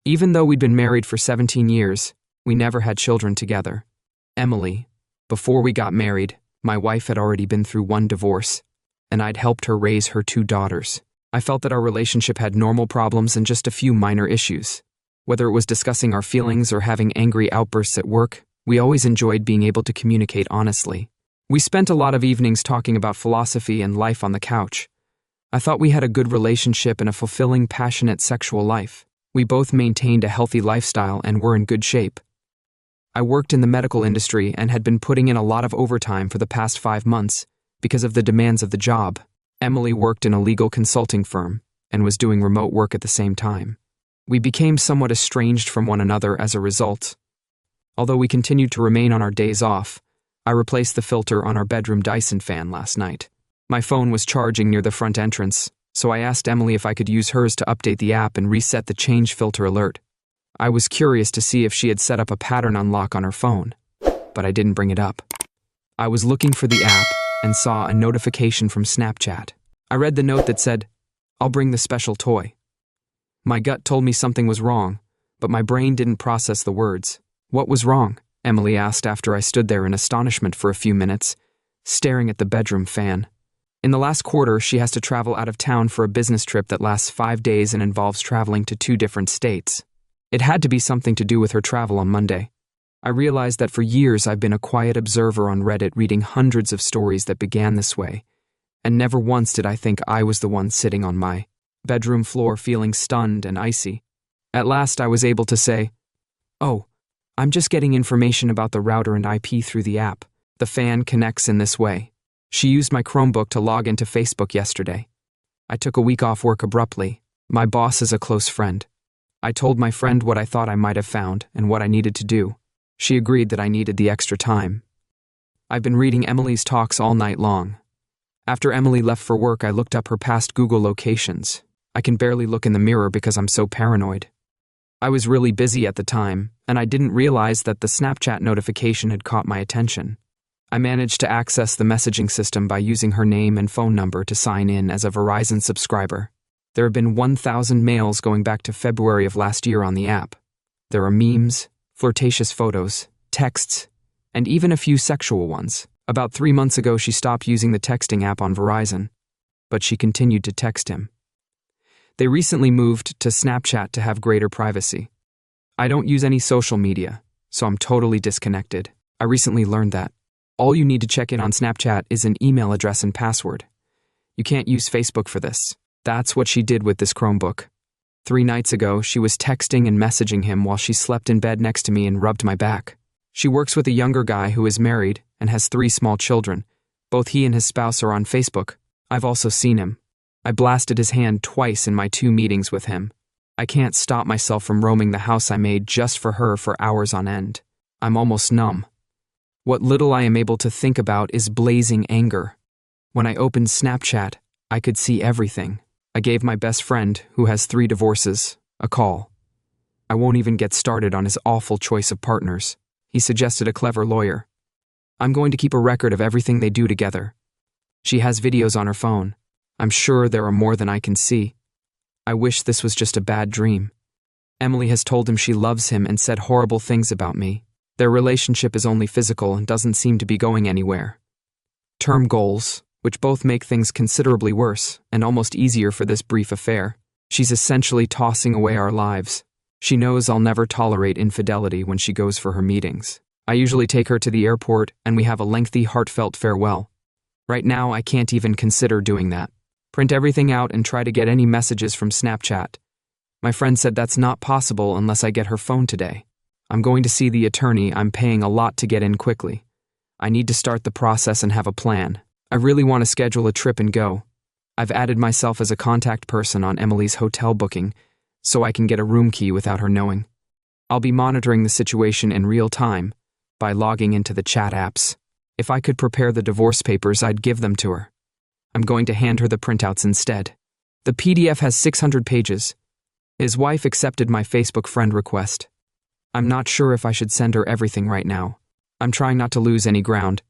Even though we'd been married for 17 years, we never had children together. Emily, before we got married, my wife had already been through one divorce, and I'd helped her raise her 2 daughters. I felt that our relationship had normal problems and just a few minor issues. Whether it was discussing our feelings or having angry outbursts at work, we always enjoyed being able to communicate honestly. We spent a lot of evenings talking about philosophy and life on the couch. I thought we had a good relationship and a fulfilling, passionate sexual life. We both maintained a healthy lifestyle and were in good shape. I worked in the medical industry and had been putting in a lot of overtime for the past 5 months because of the demands of the job. Emily worked in a legal consulting firm and was doing remote work at the same time. We became somewhat estranged from one another as a result. Although we continued to remain on our days off, I replaced the filter on our bedroom Dyson fan last night. My phone was charging near the front entrance, so I asked Emily if I could use hers to update the app and reset the change filter alert. I was curious to see if she had set up a pattern unlock on her phone, but I didn't bring it up. I was looking for the app and saw a notification from Snapchat. I read the note that said, "I'll bring the special toy." My gut told me something was wrong, but my brain didn't process the words. "What was wrong?" Emily asked after I stood there in astonishment for a few minutes, staring at the bedroom fan. In the last quarter, she has to travel out of town for a business trip that lasts 5 days and involves traveling to 2 different states. It had to be something to do with her travel on Monday. I realized that for years I've been a quiet observer on Reddit reading hundreds of stories that began this way, and never once did I think I was the one sitting on my bedroom floor feeling stunned and icy. At last I was able to say, "Oh, I'm just getting information about the router and IP through the app. The fan connects in this way." She used my Chromebook to log into Facebook yesterday. I took a week off work abruptly. My boss is a close friend. I told my friend what I thought I might have found and what I needed to do. She agreed that I needed the extra time. I've been reading Emily's talks all night long. After Emily left for work, I looked up her past Google locations. I can barely look in the mirror because I'm so paranoid. I was really busy at the time, and I didn't realize that the Snapchat notification had caught my attention. I managed to access the messaging system by using her name and phone number to sign in as a Verizon subscriber. There have been 1,000 mails going back to February of last year on the app. There are memes, flirtatious photos, texts, and even a few sexual ones. About 3 months ago, she stopped using the texting app on Verizon, but she continued to text him. They recently moved to Snapchat to have greater privacy. I don't use any social media, so I'm totally disconnected. I recently learned that all you need to check in on Snapchat is an email address and password. You can't use Facebook for this. That's what she did with this Chromebook. 3 nights ago, she was texting and messaging him while she slept in bed next to me and rubbed my back. She works with a younger guy who is married and has 3 small children. Both he and his spouse are on Facebook. I've also seen him. I blasted his hand twice in my 2 meetings with him. I can't stop myself from roaming the house I made just for her for hours on end. I'm almost numb. What little I am able to think about is blazing anger. When I opened Snapchat, I could see everything. I gave my best friend, who has 3 divorces, a call. I won't even get started on his awful choice of partners. He suggested a clever lawyer. I'm going to keep a record of everything they do together. She has videos on her phone. I'm sure there are more than I can see. I wish this was just a bad dream. Emily has told him she loves him and said horrible things about me. Their relationship is only physical and doesn't seem to be going anywhere. Term goals, which both make things considerably worse and almost easier for this brief affair. She's essentially tossing away our lives. She knows I'll never tolerate infidelity when she goes for her meetings. I usually take her to the airport and we have a lengthy, heartfelt farewell. Right now, I can't even consider doing that. Print everything out and try to get any messages from Snapchat. My friend said that's not possible unless I get her phone today. I'm going to see the attorney. I'm paying a lot to get in quickly. I need to start the process and have a plan. I really want to schedule a trip and go. I've added myself as a contact person on Emily's hotel booking so I can get a room key without her knowing. I'll be monitoring the situation in real time by logging into the chat apps. If I could prepare the divorce papers, I'd give them to her. I'm going to hand her the printouts instead. The PDF has 600 pages. His wife accepted my Facebook friend request. I'm not sure if I should send her everything right now. I'm trying not to lose any ground.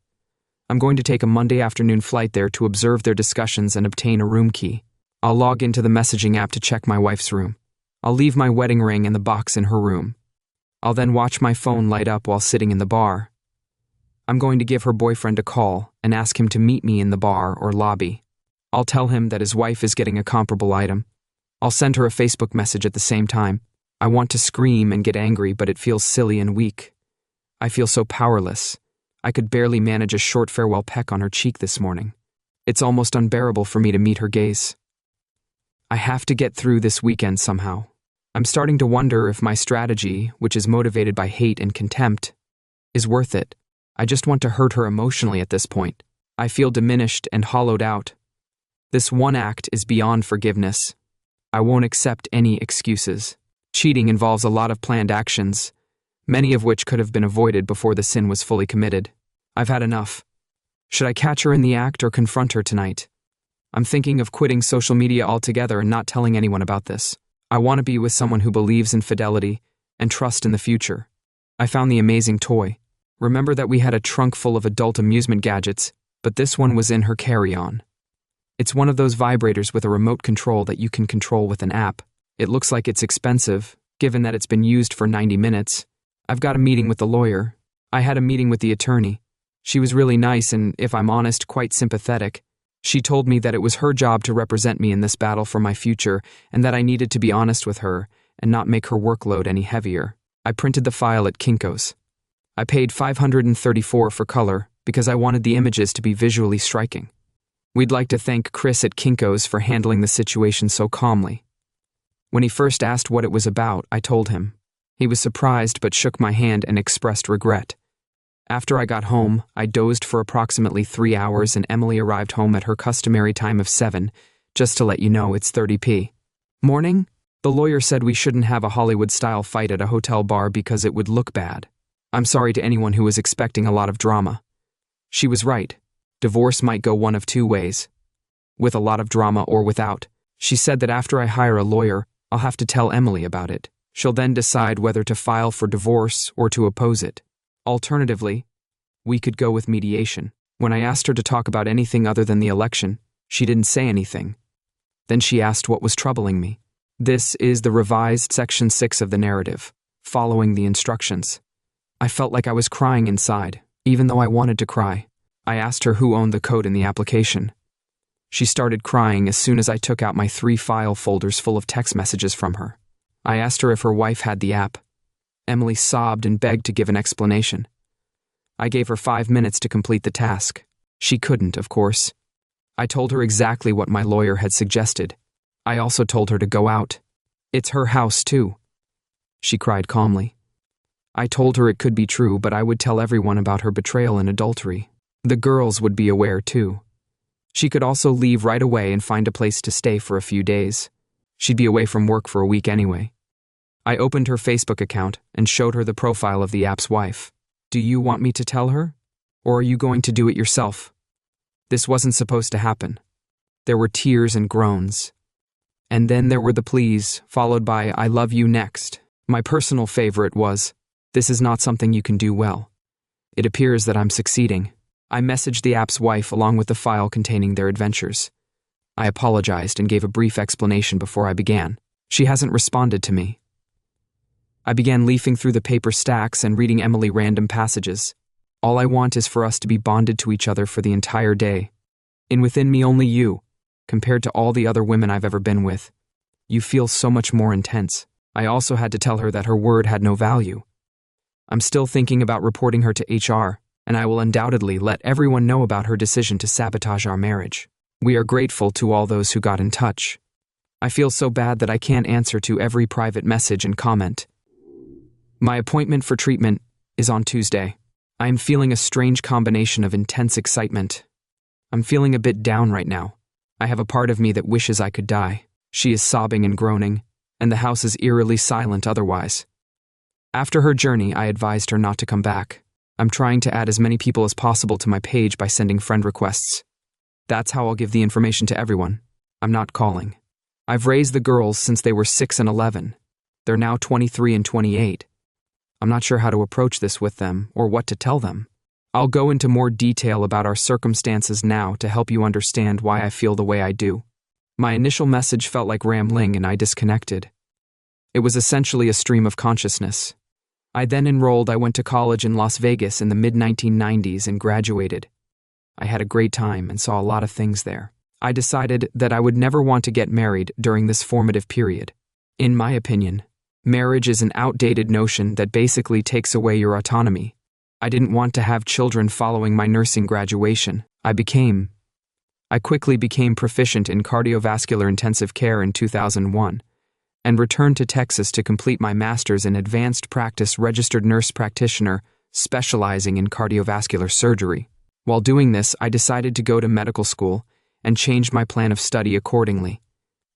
I'm going to take a Monday afternoon flight there to observe their discussions and obtain a room key. I'll log into the messaging app to check my wife's room. I'll leave my wedding ring and the box in her room. I'll then watch my phone light up while sitting in the bar. I'm going to give her boyfriend a call and ask him to meet me in the bar or lobby. I'll tell him that his wife is getting a comparable item. I'll send her a Facebook message at the same time. I want to scream and get angry, but it feels silly and weak. I feel so powerless. I could barely manage a short farewell peck on her cheek this morning. It's almost unbearable for me to meet her gaze. I have to get through this weekend somehow. I'm starting to wonder if my strategy, which is motivated by hate and contempt, is worth it. I just want to hurt her emotionally at this point. I feel diminished and hollowed out. This one act is beyond forgiveness. I won't accept any excuses. Cheating involves a lot of planned actions, many of which could have been avoided before the sin was fully committed. I've had enough. Should I catch her in the act or confront her tonight? I'm thinking of quitting social media altogether and not telling anyone about this. I want to be with someone who believes in fidelity and trust in the future. I found the amazing toy. Remember that we had a trunk full of adult amusement gadgets, but this one was in her carry-on. It's one of those vibrators with a remote control that you can control with an app. It looks like it's expensive, given that it's been used for 90 minutes. I've got a meeting with the lawyer. I had a meeting with the attorney. She was really nice and, if I'm honest, quite sympathetic. She told me that it was her job to represent me in this battle for my future and that I needed to be honest with her and not make her workload any heavier. I printed the file at Kinko's. I paid $534 for color because I wanted the images to be visually striking. We'd like to thank Chris at Kinko's for handling the situation so calmly. When he first asked what it was about, I told him. He was surprised but shook my hand and expressed regret. After I got home, I dozed for approximately 3 hours and Emily arrived home at her customary time of 7. Just to let you know, it's 30p. Morning? The lawyer said we shouldn't have a Hollywood-style fight at a hotel bar because it would look bad. I'm sorry to anyone who was expecting a lot of drama. She was right. Divorce might go one of two ways. With a lot of drama or without. She said that after I hire a lawyer, I'll have to tell Emily about it. She'll then decide whether to file for divorce or to oppose it. Alternatively, we could go with mediation. When I asked her to talk about anything other than the election, she didn't say anything. Then she asked what was troubling me. This is the revised Section 6 of the narrative, following the instructions. I felt like I was crying inside, even though I wanted to cry. I asked her who owned the code in the application. She started crying as soon as I took out my 3 file folders full of text messages from her. I asked her if her wife had the app. Emily sobbed and begged to give an explanation. I gave her 5 minutes to complete the task. She couldn't, of course. I told her exactly what my lawyer had suggested. I also told her to go out. It's her house, too. She cried calmly. I told her it could be true, but I would tell everyone about her betrayal and adultery. The girls would be aware, too. She could also leave right away and find a place to stay for a few days. She'd be away from work for a week anyway. I opened her Facebook account and showed her the profile of the app's wife. Do you want me to tell her? Or are you going to do it yourself? This wasn't supposed to happen. There were tears and groans. And then there were the pleas, followed by I love you next. My personal favorite was, this is not something you can do well. It appears that I'm succeeding. I messaged the app's wife along with the file containing their adventures. I apologized and gave a brief explanation before I began. She hasn't responded to me. I began leafing through the paper stacks and reading Emily random passages. All I want is for us to be bonded to each other for the entire day. In within me only you, compared to all the other women I've ever been with. You feel so much more intense. I also had to tell her that her word had no value. I'm still thinking about reporting her to HR, and I will undoubtedly let everyone know about her decision to sabotage our marriage. We are grateful to all those who got in touch. I feel so bad that I can't answer to every private message and comment. My appointment for treatment is on Tuesday. I am feeling a strange combination of intense excitement. I'm feeling a bit down right now. I have a part of me that wishes I could die. She is sobbing and groaning, and the house is eerily silent otherwise. After her journey, I advised her not to come back. I'm trying to add as many people as possible to my page by sending friend requests. That's how I'll give the information to everyone. I'm not calling. I've raised the girls since they were 6 and 11. They're now 23 and 28. I'm not sure how to approach this with them or what to tell them. I'll go into more detail about our circumstances now to help you understand why I feel the way I do. My initial message felt like rambling and I disconnected. It was essentially a stream of consciousness. I went to college in Las Vegas in the mid-1990s and graduated. I had a great time and saw a lot of things there. I decided that I would never want to get married during this formative period. In my opinion, marriage is an outdated notion that basically takes away your autonomy. I didn't want to have children following my nursing graduation. I quickly became proficient in cardiovascular intensive care in 2001 and returned to Texas to complete my master's in advanced practice registered nurse practitioner specializing in cardiovascular surgery. While doing this, I decided to go to medical school and changed my plan of study accordingly.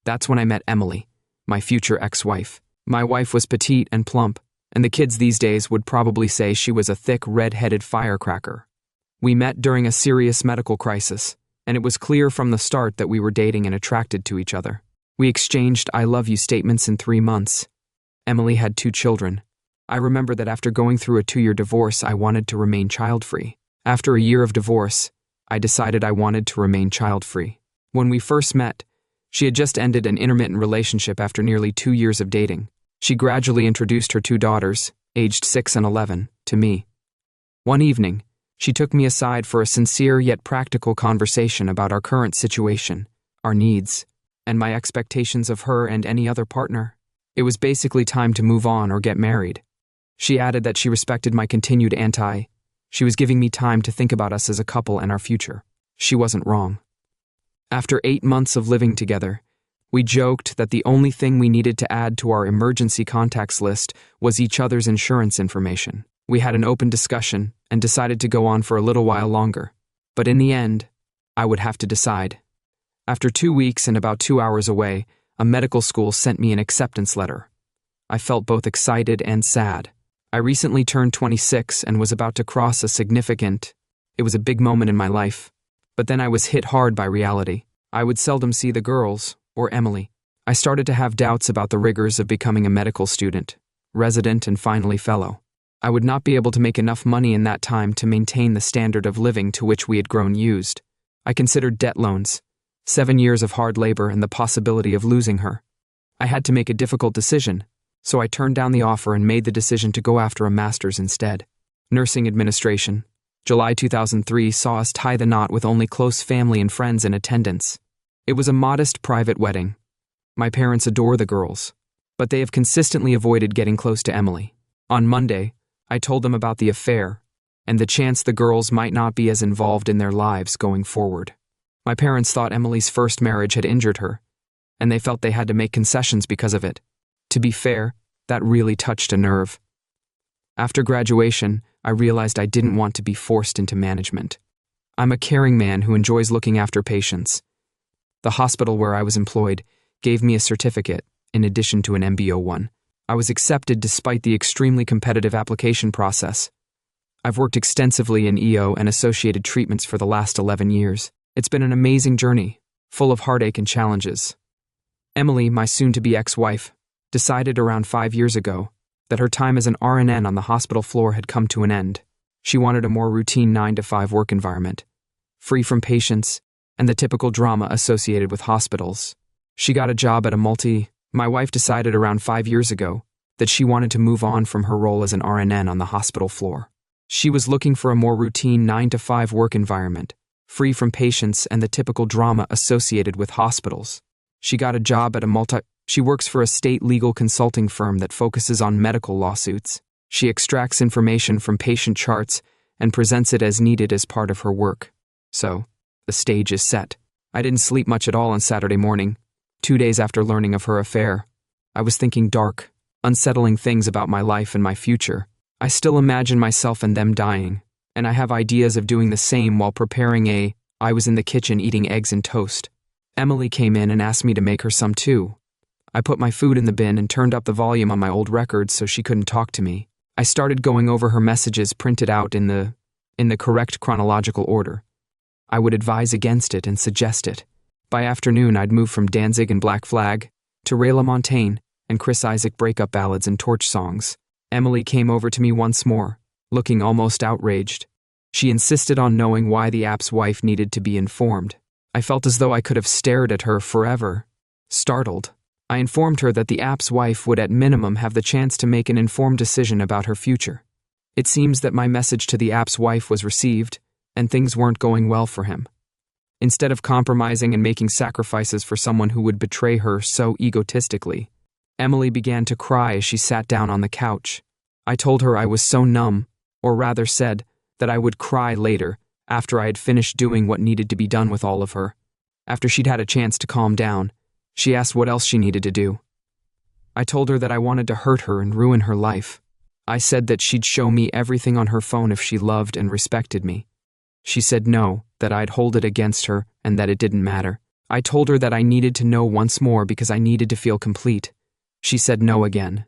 That's when I met Emily, my future ex-wife. My wife was petite and plump, and the kids these days would probably say she was a thick, red-headed firecracker. We met during a serious medical crisis, and it was clear from the start that we were dating and attracted to each other. We exchanged I love you statements in 3 months. Emily had 2 children. I remember that after going through a 2-year divorce, I wanted to remain child-free. After a year of divorce, I decided I wanted to remain child-free. When we first met, she had just ended an intermittent relationship after nearly 2 years of dating. She gradually introduced her 2 daughters, aged 6 and 11, to me. One evening, she took me aside for a sincere yet practical conversation about our current situation, our needs, and my expectations of her and any other partner. It was basically time to move on or get married. She added that she respected my continued She was giving me time to think about us as a couple and our future. She wasn't wrong. After 8 months of living together, we joked that the only thing we needed to add to our emergency contacts list was each other's insurance information. We had an open discussion and decided to go on for a little while longer. But in the end, I would have to decide. After 2 weeks and about 2 hours away, a medical school sent me an acceptance letter. I felt both excited and sad. I recently turned 26 and was about to cross it was a big moment in my life. But then I was hit hard by reality. I would seldom see the girls, or Emily. I started to have doubts about the rigors of becoming a medical student, resident, and finally fellow. I would not be able to make enough money in that time to maintain the standard of living to which we had grown used. I considered debt loans, 7 years of hard labor, and the possibility of losing her. I had to make a difficult decision, so I turned down the offer and made the decision to go after a master's instead. Nursing administration. July 2003 saw us tie the knot with only close family and friends in attendance. It was a modest private wedding. My parents adore the girls, but they have consistently avoided getting close to Emily. On Monday, I told them about the affair and the chance the girls might not be as involved in their lives going forward. My parents thought Emily's first marriage had injured her, and they felt they had to make concessions because of it. To be fair, that really touched a nerve. After graduation, I realized I didn't want to be forced into management. I'm a caring man who enjoys looking after patients. The hospital where I was employed gave me a certificate, in addition to an MBO one. I was accepted despite the extremely competitive application process. I've worked extensively in EO and associated treatments for the last 11 years. It's been an amazing journey, full of heartache and challenges. Emily, my soon-to-be ex-wife, decided around 5 years ago that her time as an RNN on the hospital floor had come to an end. She wanted a more routine 9-to-5 work environment, free from patients and the typical drama associated with hospitals. She got a job at My wife decided around 5 years ago that she wanted to move on from her role as an RNN on the hospital floor. She was looking for a more routine 9-to-5 work environment, free from patients and the typical drama associated with hospitals. She got a job at She works for a state legal consulting firm that focuses on medical lawsuits. She extracts information from patient charts and presents it as needed as part of her work. So, the stage is set. I didn't sleep much at all on Saturday morning. 2 days after learning of her affair, I was thinking dark, unsettling things about my life and my future. I still imagine myself and them dying, and I have ideas of doing the same while I was in the kitchen eating eggs and toast. Emily came in and asked me to make her some too. I put my food in the bin and turned up the volume on my old records so she couldn't talk to me. I started going over her messages printed out in the correct chronological order. I would advise against it and suggest it. By afternoon, I'd moved from Danzig and Black Flag to Ray LaMontagne and Chris Isaak breakup ballads and torch songs. Emily came over to me once more, looking almost outraged. She insisted on knowing why the app's wife needed to be informed. I felt as though I could have stared at her forever. Startled, I informed her that the app's wife would at minimum have the chance to make an informed decision about her future. It seems that my message to the app's wife was received, and things weren't going well for him. Instead of compromising and making sacrifices for someone who would betray her so egotistically, Emily began to cry as she sat down on the couch. I told her I was so numb, or rather said that I would cry later after I had finished doing what needed to be done with all of her. After she'd had a chance to calm down, she asked what else she needed to do. I told her that I wanted to hurt her and ruin her life. I said that she'd show me everything on her phone if she loved and respected me. She said no, that I'd hold it against her and that it didn't matter. I told her that I needed to know once more because I needed to feel complete. She said no again.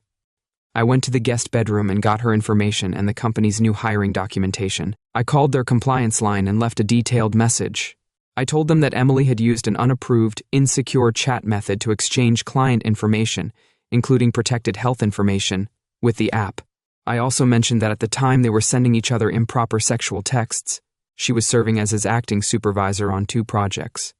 I went to the guest bedroom and got her information and the company's new hiring documentation. I called their compliance line and left a detailed message. I told them that Emily had used an unapproved, insecure chat method to exchange client information, including protected health information, with the app. I also mentioned that at the time they were sending each other improper sexual texts. She was serving as his acting supervisor on 2 projects.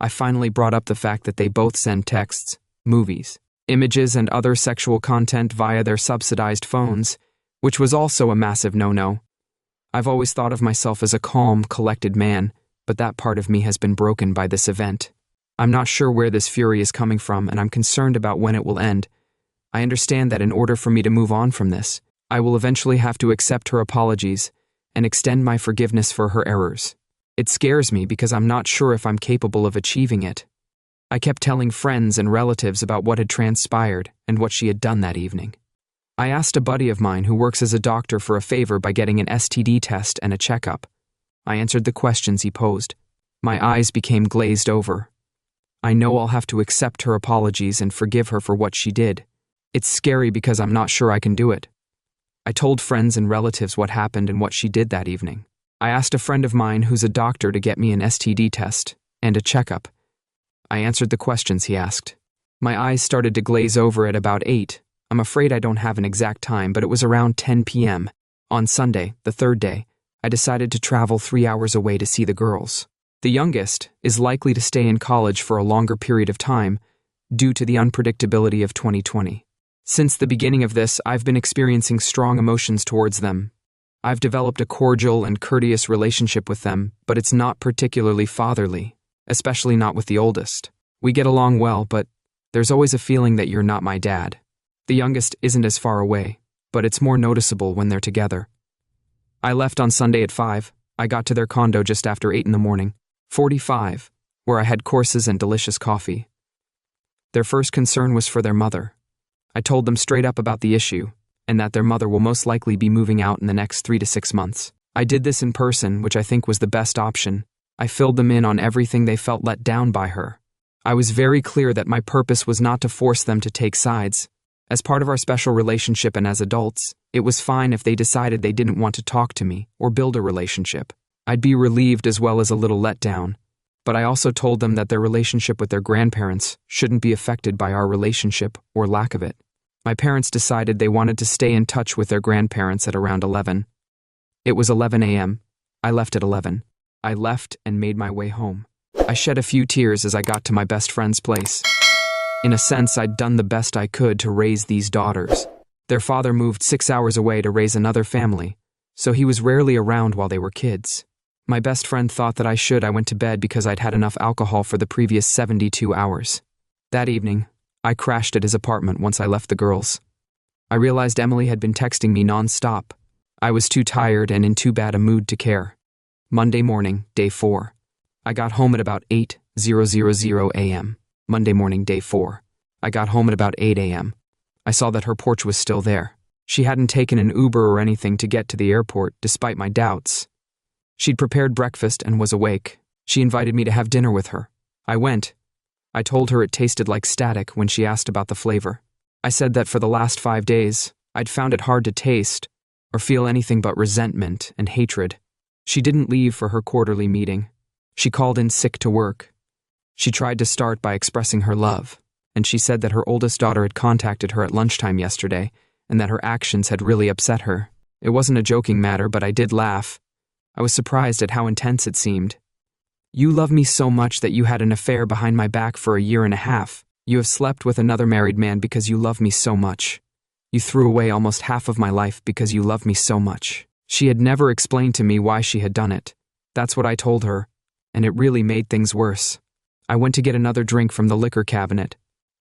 I finally brought up the fact that they both send texts, movies, images, and other sexual content via their subsidized phones, which was also a massive no-no. I've always thought of myself as a calm, collected man, but that part of me has been broken by this event. I'm not sure where this fury is coming from, and I'm concerned about when it will end. I understand that in order for me to move on from this, I will eventually have to accept her apologies and extend my forgiveness for her errors. It scares me because I'm not sure if I'm capable of achieving it. I kept telling friends and relatives about what had transpired and what she had done that evening. I asked a buddy of mine who works as a doctor for a favor by getting an STD test and a checkup. I answered the questions he posed. My eyes became glazed over. I know I'll have to accept her apologies and forgive her for what she did. It's scary because I'm not sure I can do it. I told friends and relatives what happened and what she did that evening. I asked a friend of mine who's a doctor to get me an STD test and a checkup. I answered the questions he asked. My eyes started to glaze over at about 8. I'm afraid I don't have an exact time, but it was around 10 p.m. On Sunday, the 3rd day, I decided to travel 3 hours away to see the girls. The youngest is likely to stay in college for a longer period of time due to the unpredictability of 2020. Since the beginning of this, I've been experiencing strong emotions towards them. I've developed a cordial and courteous relationship with them, but it's not particularly fatherly, especially not with the oldest. We get along well, but there's always a feeling that you're not my dad. The youngest isn't as far away, but it's more noticeable when they're together. I left on Sunday at 5. I got to their condo just after 8 in the morning, 45, where I had courses and delicious coffee. Their first concern was for their mother. I told them straight up about the issue, and that their mother will most likely be moving out in the next 3 to 6 months. I did this in person, which I think was the best option. I filled them in on everything they felt let down by her. I was very clear that my purpose was not to force them to take sides. As part of our special relationship and as adults, it was fine if they decided they didn't want to talk to me or build a relationship. I'd be relieved as well as a little let down. But I also told them that their relationship with their grandparents shouldn't be affected by our relationship or lack of it. My parents decided they wanted to stay in touch with their grandparents at around 11. It was 11 a.m. I left at 11. I left and made my way home. I shed a few tears as I got to my best friend's place. In a sense, I'd done the best I could to raise these daughters. Their father moved 6 hours away to raise another family, so he was rarely around while they were kids. My best friend thought that I went to bed because I'd had enough alcohol for the previous 72 hours. That evening, I crashed at his apartment once I left the girls. I realized Emily had been texting me non-stop. I was too tired and in too bad a mood to care. Monday morning, day 4. I got home at about 8:00 a.m. Monday morning, day 4. I got home at about 8 a.m. I saw that her porch was still there. She hadn't taken an Uber or anything to get to the airport, despite my doubts. She'd prepared breakfast and was awake. She invited me to have dinner with her. I went. I told her it tasted like static when she asked about the flavor. I said that for the last 5 days, I'd found it hard to taste or feel anything but resentment and hatred. She didn't leave for her quarterly meeting. She called in sick to work. She tried to start by expressing her love, and she said that her oldest daughter had contacted her at lunchtime yesterday and that her actions had really upset her. It wasn't a joking matter, but I did laugh. I was surprised at how intense it seemed. You love me so much that you had an affair behind my back for 1.5 years. You have slept with another married man because you love me so much. You threw away almost half of my life because you love me so much. She had never explained to me why she had done it. That's what I told her, and it really made things worse. I went to get another drink from the liquor cabinet.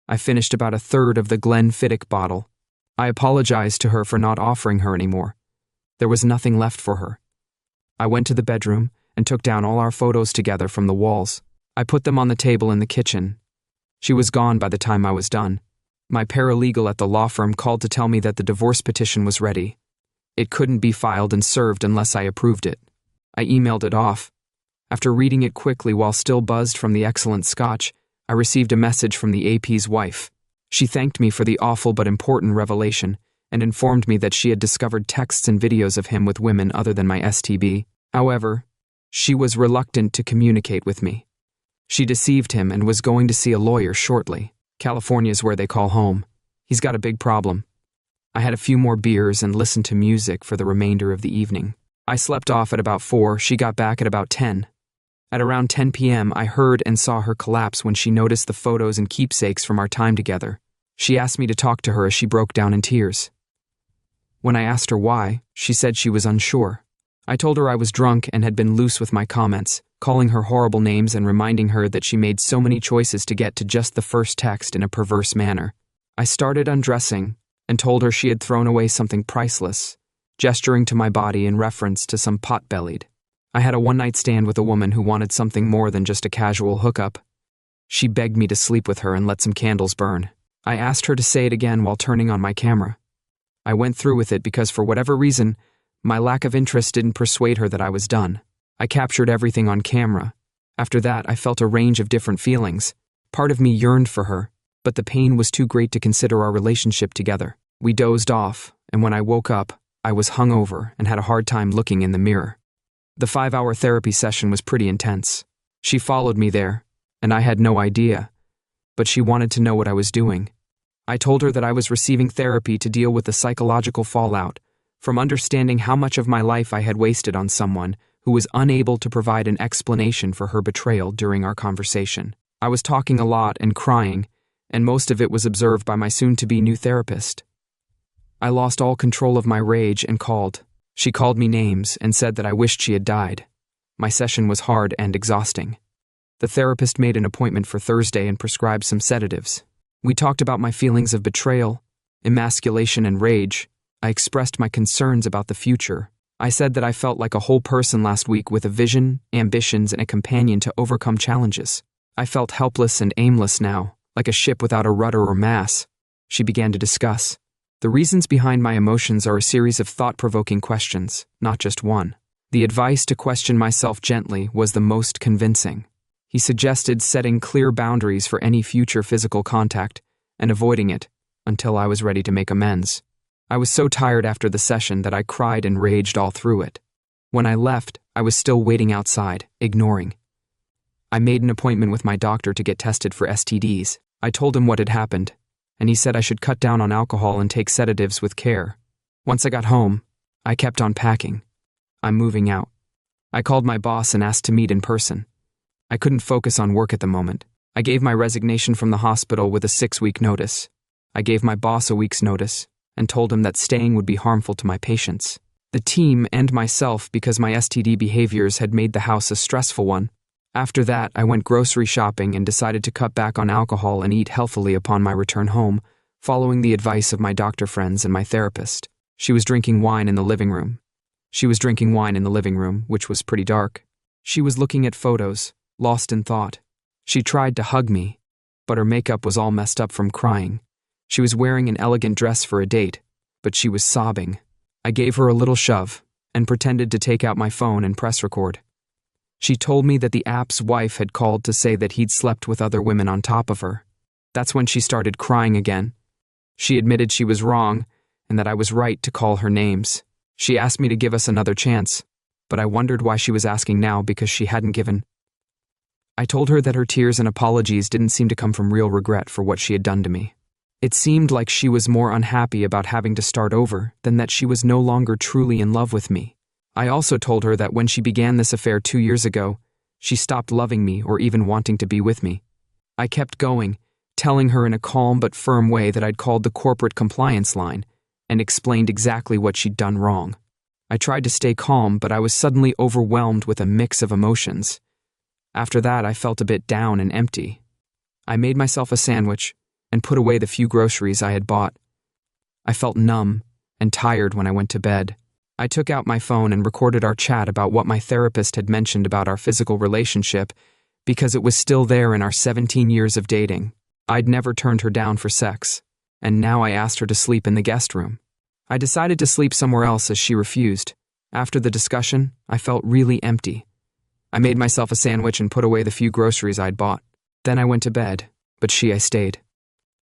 I finished about a third of the Glenfiddich bottle. I apologized to her for not offering her anymore. There was nothing left for her. I went to the bedroom and took down all our photos together from the walls. I put them on the table in the kitchen. She was gone by the time I was done. My paralegal at the law firm called to tell me that the divorce petition was ready. It couldn't be filed and served unless I approved it. I emailed it off. After reading it quickly while still buzzed from the excellent scotch, I received a message from the AP's wife. She thanked me for the awful but important revelation and informed me that she had discovered texts and videos of him with women other than my STB. However, she was reluctant to communicate with me. She deceived him and was going to see a lawyer shortly. California's where they call home. He's got a big problem. I had a few more beers and listened to music for the remainder of the evening. I slept off at about 4, she got back at about 10. At around 10 p.m., I heard and saw her collapse when she noticed the photos and keepsakes from our time together. She asked me to talk to her as she broke down in tears. When I asked her why, she said she was unsure. I told her I was drunk and had been loose with my comments, calling her horrible names and reminding her that she made so many choices to get to just the first text in a perverse manner. I started undressing and told her she had thrown away something priceless, gesturing to my body in reference to some pot-bellied. I had a one-night stand with a woman who wanted something more than just a casual hookup. She begged me to sleep with her and let some candles burn. I asked her to say it again while turning on my camera. I went through with it because for whatever reason, my lack of interest didn't persuade her that I was done. I captured everything on camera. After that, I felt a range of different feelings. Part of me yearned for her, but the pain was too great to consider our relationship together. We dozed off, and when I woke up, I was hungover and had a hard time looking in the mirror. The 5-hour therapy session was pretty intense. She followed me there, and I had no idea, but she wanted to know what I was doing. I told her that I was receiving therapy to deal with the psychological fallout from understanding how much of my life I had wasted on someone who was unable to provide an explanation for her betrayal during our conversation. I was talking a lot and crying, and most of it was observed by my soon-to-be new therapist. I lost all control of my rage and called. She called me names and said that I wished she had died. My session was hard and exhausting. The therapist made an appointment for Thursday and prescribed some sedatives. We talked about my feelings of betrayal, emasculation, and rage. I expressed my concerns about the future. I said that I felt like a whole person last week with a vision, ambitions, and a companion to overcome challenges. I felt helpless and aimless now, like a ship without a rudder or mass. She began to discuss. The reasons behind my emotions are a series of thought-provoking questions, not just one. The advice to question myself gently was the most convincing. He suggested setting clear boundaries for any future physical contact and avoiding it until I was ready to make amends. I was so tired after the session that I cried and raged all through it. When I left, I was still waiting outside, ignoring. I made an appointment with my doctor to get tested for STDs. I told him what had happened, and he said I should cut down on alcohol and take sedatives with care. Once I got home, I kept on packing. I'm moving out. I called my boss and asked to meet in person. I couldn't focus on work at the moment. I gave my resignation from the hospital with a 6-week notice. I gave my boss a week's notice and told him that staying would be harmful to my patients, the team, and myself because my STD behaviors had made the house a stressful one. After that, I went grocery shopping and decided to cut back on alcohol and eat healthily upon my return home, following the advice of my doctor friends and my therapist. She was drinking wine in the living room, which was pretty dark. She was looking at photos, lost in thought. She tried to hug me, but her makeup was all messed up from crying. She was wearing an elegant dress for a date, but she was sobbing. I gave her a little shove and pretended to take out my phone and press record. She told me that the app's wife had called to say that he'd slept with other women on top of her. That's when she started crying again. She admitted she was wrong and that I was right to call her names. She asked me to give us another chance, but I wondered why she was asking now because she hadn't given. I told her that her tears and apologies didn't seem to come from real regret for what she had done to me. It seemed like she was more unhappy about having to start over than that she was no longer truly in love with me. I also told her that when she began this affair 2 years ago, she stopped loving me or even wanting to be with me. I kept going, telling her in a calm but firm way that I'd called the corporate compliance line and explained exactly what she'd done wrong. I tried to stay calm, but I was suddenly overwhelmed with a mix of emotions. After that, I felt a bit down and empty. I made myself a sandwich and put away the few groceries I had bought. I felt numb and tired when I went to bed. I took out my phone and recorded our chat about what my therapist had mentioned about our physical relationship because it was still there in our 17 years of dating. I'd never turned her down for sex, and now I asked her to sleep in the guest room. I decided to sleep somewhere else as she refused. After the discussion, I felt really empty. I made myself a sandwich and put away the few groceries I'd bought. Then I went to bed, but I stayed.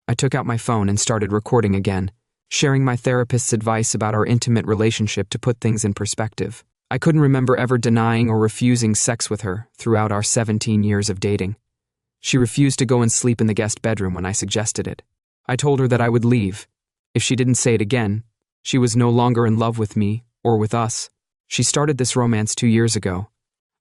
I took out my phone and started recording again, sharing my therapist's advice about our intimate relationship to put things in perspective. I couldn't remember ever denying or refusing sex with her throughout our 17 years of dating. She refused to go and sleep in the guest bedroom when I suggested it. I told her that I would leave. If she didn't say it again, she was no longer in love with me or with us. She started this romance 2 years ago.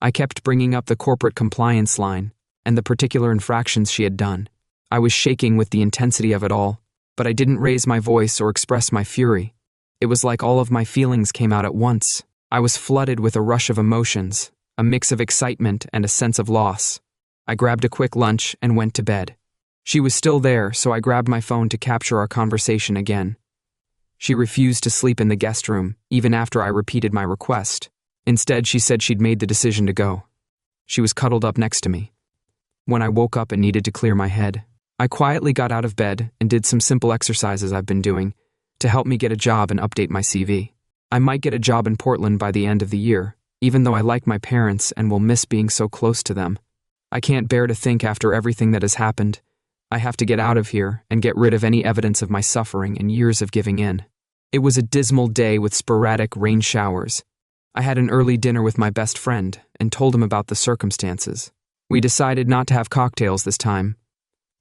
I kept bringing up the corporate compliance line and the particular infractions she had done. I was shaking with the intensity of it all, but I didn't raise my voice or express my fury. It was like all of my feelings came out at once. I was flooded with a rush of emotions, a mix of excitement and a sense of loss. I grabbed a quick lunch and went to bed. She was still there, so I grabbed my phone to capture our conversation again. She refused to sleep in the guest room, even after I repeated my request. Instead, she said she'd made the decision to go. She was cuddled up next to me. When I woke up and needed to clear my head, I quietly got out of bed and did some simple exercises I've been doing to help me get a job and update my CV. I might get a job in Portland by the end of the year, even though I like my parents and will miss being so close to them. I can't bear to think after everything that has happened, I have to get out of here and get rid of any evidence of my suffering and years of giving in. It was a dismal day with sporadic rain showers. I had an early dinner with my best friend and told him about the circumstances. We decided not to have cocktails this time.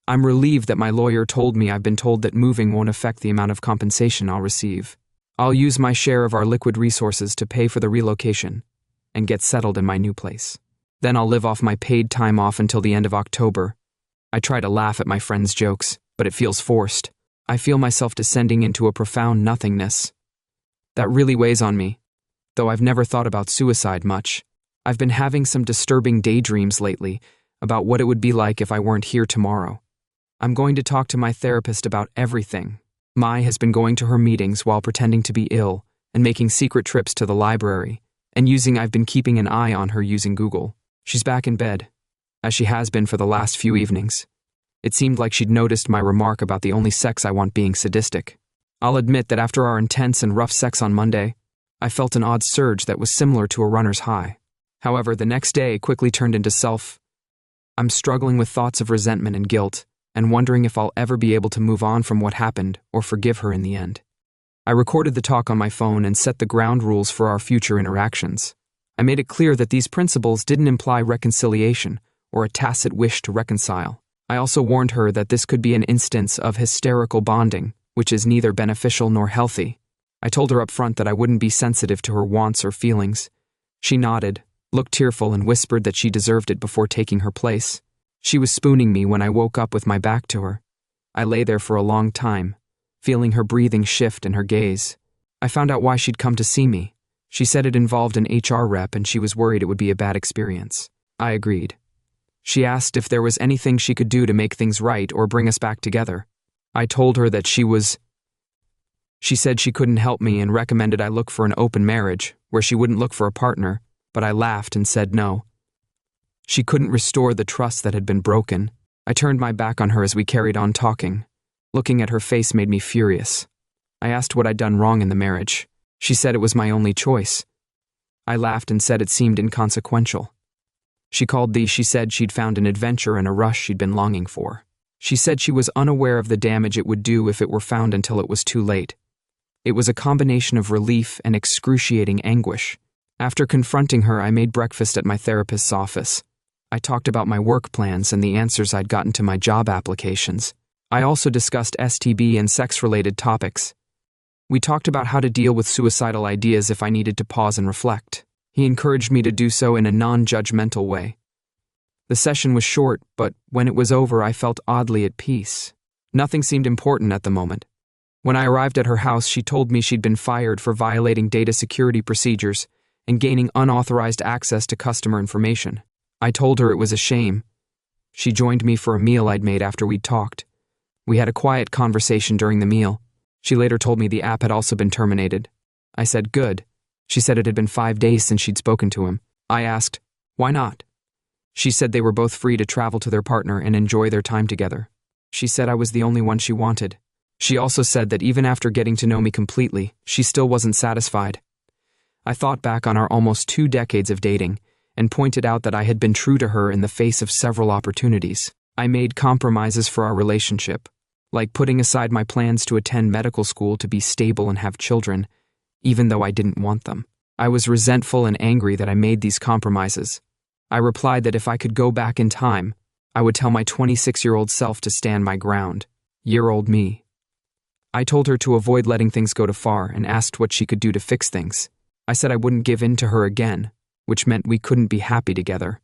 I'm relieved that my lawyer told me I've been told that moving won't affect the amount of compensation I'll receive. I'll use my share of our liquid resources to pay for the relocation and get settled in my new place. Then I'll live off my paid time off until the end of October. I try to laugh at my friend's jokes, but it feels forced. I feel myself descending into a profound nothingness. That really weighs on me, though I've never thought about suicide much. I've been having some disturbing daydreams lately about what it would be like if I weren't here tomorrow. I'm going to talk to my therapist about everything. Mai has been going to her meetings while pretending to be ill and making secret trips to the library, and I've been keeping an eye on her using Google. She's back in bed, as she has been for the last few evenings. It seemed like she'd noticed my remark about the only sex I want being sadistic. I'll admit that after our intense and rough sex on Monday, I felt an odd surge that was similar to a runner's high. However, the next day quickly turned into I'm struggling with thoughts of resentment and guilt, and wondering if I'll ever be able to move on from what happened or forgive her in the end. I recorded the talk on my phone and set the ground rules for our future interactions. I made it clear that these principles didn't imply reconciliation or a tacit wish to reconcile. I also warned her that this could be an instance of hysterical bonding, which is neither beneficial nor healthy. I told her up front that I wouldn't be sensitive to her wants or feelings. She nodded, looked tearful, and whispered that she deserved it before taking her place. She was spooning me when I woke up with my back to her. I lay there for a long time, feeling her breathing shift and her gaze. I found out why she'd come to see me. She said it involved an HR rep and she was worried it would be a bad experience. I agreed. She asked if there was anything she could do to make things right or bring us back together. I told her that she said she couldn't help me and recommended I look for an open marriage where she wouldn't look for a partner, but I laughed and said no. She couldn't restore the trust that had been broken. I turned my back on her as we carried on talking. Looking at her face made me furious. I asked what I'd done wrong in the marriage. She said it was my only choice. I laughed and said it seemed inconsequential. She said she'd found an adventure and a rush she'd been longing for. She said she was unaware of the damage it would do if it were found until it was too late. It was a combination of relief and excruciating anguish. After confronting her, I made breakfast at my therapist's office. I talked about my work plans and the answers I'd gotten to my job applications. I also discussed STB and sex-related topics. We talked about how to deal with suicidal ideas if I needed to pause and reflect. He encouraged me to do so in a non-judgmental way. The session was short, but when it was over, I felt oddly at peace. Nothing seemed important at the moment. When I arrived at her house, she told me she'd been fired for violating data security procedures and gaining unauthorized access to customer information. I told her it was a shame. She joined me for a meal I'd made after we'd talked. We had a quiet conversation during the meal. She later told me the app had also been terminated. I said, good. She said it had been 5 days since she'd spoken to him. I asked, why not? She said they were both free to travel to their partner and enjoy their time together. She said I was the only one she wanted. She also said that even after getting to know me completely, she still wasn't satisfied. I thought back on our almost 2 decades of dating and pointed out that I had been true to her in the face of several opportunities. I made compromises for our relationship, like putting aside my plans to attend medical school to be stable and have children, even though I didn't want them. I was resentful and angry that I made these compromises. I replied that if I could go back in time, I would tell my 26-year-old self to stand my ground. Year-old me. I told her to avoid letting things go too far and asked what she could do to fix things. I said I wouldn't give in to her again, which meant we couldn't be happy together.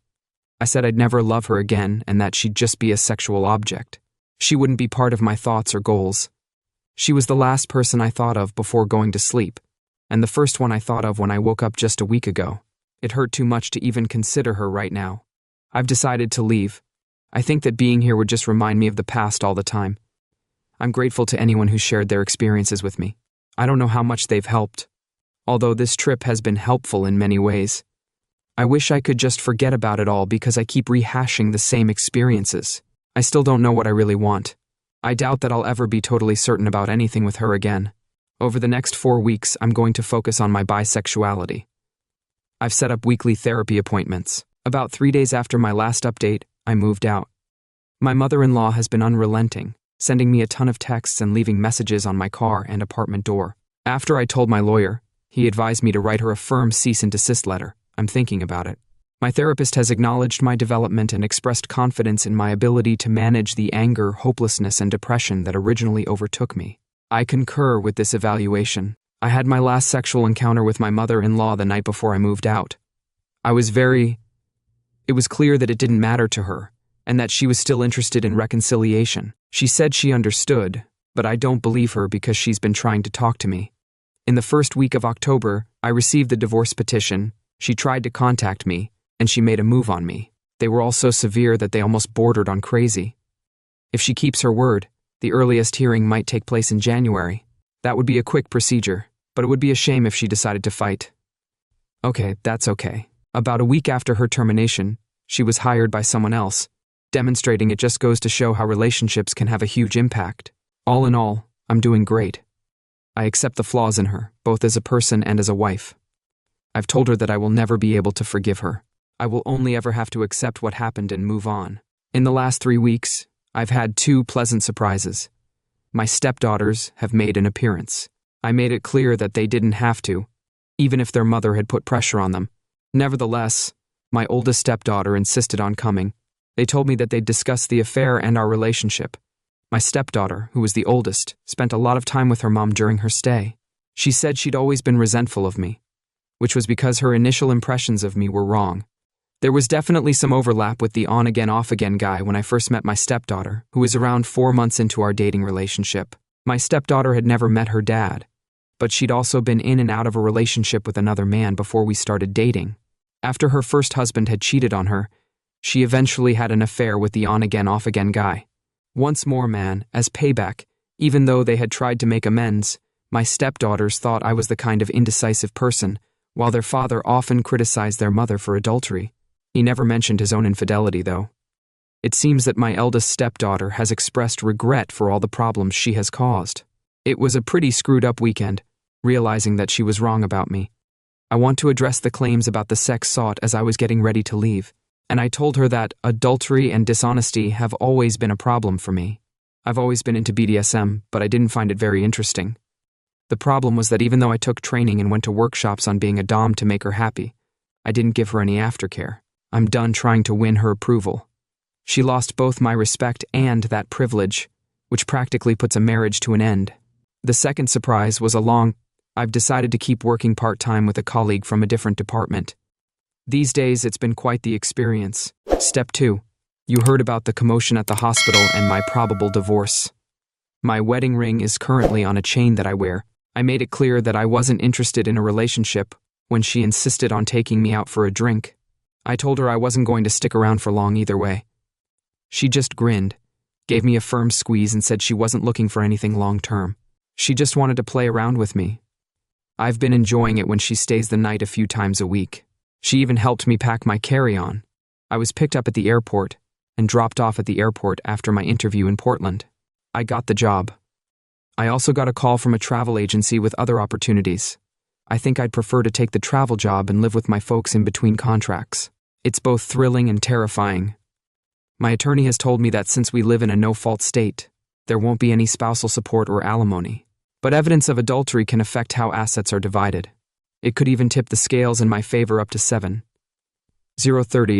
I said I'd never love her again and that she'd just be a sexual object. She wouldn't be part of my thoughts or goals. She was the last person I thought of before going to sleep, and the first one I thought of when I woke up just a week ago. It hurt too much to even consider her right now. I've decided to leave. I think that being here would just remind me of the past all the time. I'm grateful to anyone who shared their experiences with me. I don't know how much they've helped, although this trip has been helpful in many ways. I wish I could just forget about it all because I keep rehashing the same experiences. I still don't know what I really want. I doubt that I'll ever be totally certain about anything with her again. Over the next 4 weeks, I'm going to focus on my bisexuality. I've set up weekly therapy appointments. About 3 days after my last update, I moved out. My mother-in-law has been unrelenting, sending me a ton of texts and leaving messages on my car and apartment door. After I told my lawyer, he advised me to write her a firm cease and desist letter. I'm thinking about it. My therapist has acknowledged my development and expressed confidence in my ability to manage the anger, hopelessness, and depression that originally overtook me. I concur with this evaluation. I had my last sexual encounter with my mother-in-law the night before I moved out. It was clear that it didn't matter to her, and that she was still interested in reconciliation. She said she understood, but I don't believe her because she's been trying to talk to me. In the first week of October, I received the divorce petition. She tried to contact me, and she made a move on me. They were all so severe that they almost bordered on crazy. If she keeps her word, the earliest hearing might take place in January. That would be a quick procedure, but it would be a shame if she decided to fight. Okay, that's okay. About a week after her termination, she was hired by someone else, demonstrating it just goes to show how relationships can have a huge impact. All in all, I'm doing great. I accept the flaws in her, both as a person and as a wife. I've told her that I will never be able to forgive her. I will only ever have to accept what happened and move on. In the last 3 weeks, I've had 2 pleasant surprises. My stepdaughters have made an appearance. I made it clear that they didn't have to, even if their mother had put pressure on them. Nevertheless, my oldest stepdaughter insisted on coming. They told me that they'd discuss the affair and our relationship. My stepdaughter, who was the oldest, spent a lot of time with her mom during her stay. She said she'd always been resentful of me, which was because her initial impressions of me were wrong. There was definitely some overlap with the on-again, off-again guy when I first met my stepdaughter, who was around 4 months into our dating relationship. My stepdaughter had never met her dad, but she'd also been in and out of a relationship with another man before we started dating. After her first husband had cheated on her, she eventually had an affair with the on-again, off-again guy. Once more, man, as payback, even though they had tried to make amends, my stepdaughters thought I was the kind of indecisive person, while their father often criticized their mother for adultery. He never mentioned his own infidelity, though. It seems that my eldest stepdaughter has expressed regret for all the problems she has caused. It was a pretty screwed up weekend, realizing that she was wrong about me. I want to address the claims about the sex sought as I was getting ready to leave, and I told her that adultery and dishonesty have always been a problem for me. I've always been into BDSM, but I didn't find it very interesting. The problem was that even though I took training and went to workshops on being a dom to make her happy, I didn't give her any aftercare. I'm done trying to win her approval. She lost both my respect and that privilege, which practically puts a marriage to an end. The second surprise was I've decided to keep working part-time with a colleague from a different department. These days, it's been quite the experience. Step 2. You heard about the commotion at the hospital and my probable divorce. My wedding ring is currently on a chain that I wear. I made it clear that I wasn't interested in a relationship when she insisted on taking me out for a drink. I told her I wasn't going to stick around for long either way. She just grinned, gave me a firm squeeze, and said she wasn't looking for anything long-term. She just wanted to play around with me. I've been enjoying it when she stays the night a few times a week. She even helped me pack my carry-on. I was picked up at the airport and dropped off at the airport after my interview in Portland. I got the job. I also got a call from a travel agency with other opportunities. I think I'd prefer to take the travel job and live with my folks in between contracts. It's both thrilling and terrifying. My attorney has told me that since we live in a no-fault state, there won't be any spousal support or alimony. But evidence of adultery can affect how assets are divided. It could even tip the scales in my favor up to 7-0-30.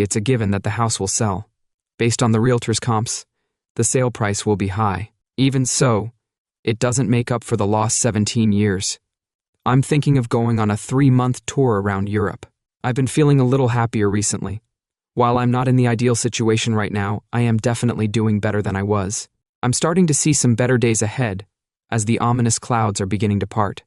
It's a given that the house will sell. Based on the realtor's comps, the sale price will be high. Even so, it doesn't make up for the lost 17 years. I'm thinking of going on a 3-month tour around Europe. I've been feeling a little happier recently. While I'm not in the ideal situation right now, I am definitely doing better than I was. I'm starting to see some better days ahead, as the ominous clouds are beginning to part.